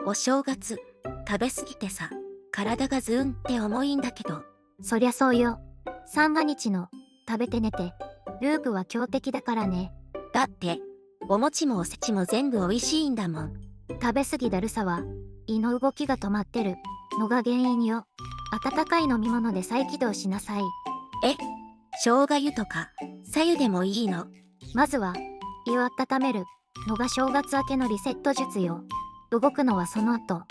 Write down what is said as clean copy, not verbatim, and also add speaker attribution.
Speaker 1: お正月、食べ過ぎてさ、体がズーンって重いんだけど。
Speaker 2: そりゃそうよ。三が日の食べて寝て。ループは強敵だからね。
Speaker 1: だって、お餅もおせちも全部美味しいんだもん。
Speaker 2: 食べ過ぎだるさは胃の動きが止まってるのが原因よ。温かい飲み物で再起動しなさい。
Speaker 1: え、生姜湯とか、白湯でもいいの？
Speaker 2: まずは胃を温めるのが正月明けのリセット術よ。動くのはその後。